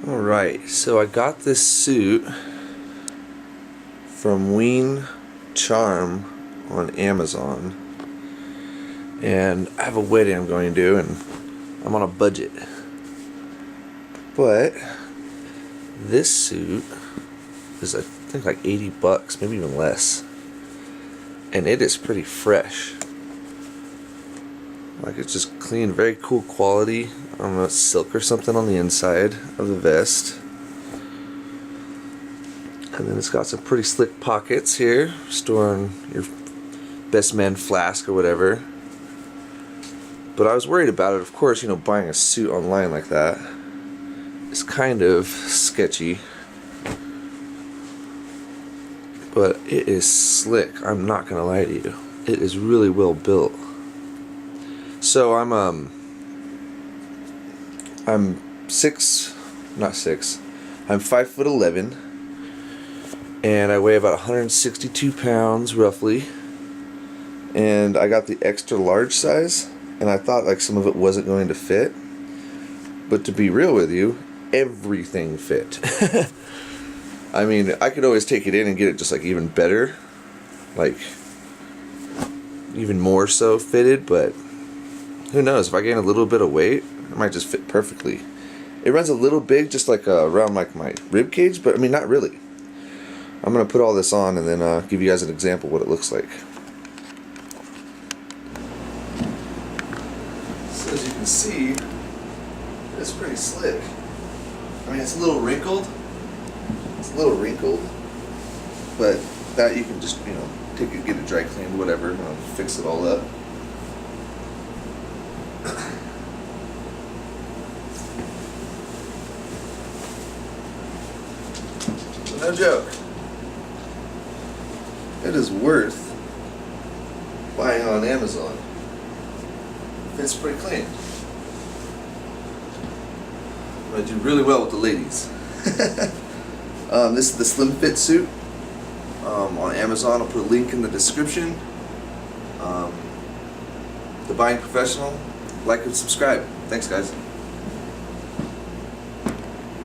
Alright, so I got this suit from Ween Charm on Amazon, and I have a wedding I'm going to do, and I'm on a budget. But this suit is, I think, like 80 bucks, maybe even less, and it is pretty fresh. Like, it's just clean, very cool quality. I don't know, silk or something on the inside of the vest. And then it's got some pretty slick pockets here, storing your best man flask or whatever. But I was worried about it, of course, you know, buying a suit online like that is kind of sketchy. But it is slick, I'm not gonna lie to you. It is really well built. So I'm 5'11", and I weigh about 162 pounds roughly, and I got the extra large size, and I thought like some of it wasn't going to fit, but to be real with you, everything fit. I mean, I could always take it in and get it just like even better, like even more so fitted, but who knows, if I gain a little bit of weight, it might just fit perfectly. It runs a little big, just like around like my rib cage, but I mean, not really. I'm gonna put all this on and then give you guys an example of what it looks like. So as you can see, it's pretty slick. I mean, it's a little wrinkled. But that you can just, you know, take it, get it dry cleaned, whatever, fix it all up. No joke. It is worth buying on Amazon. It's pretty clean. I do really well with the ladies. This is the Slim Fit suit on Amazon. I'll put a link in the description. The Buying Professional. Like and subscribe. Thanks, guys.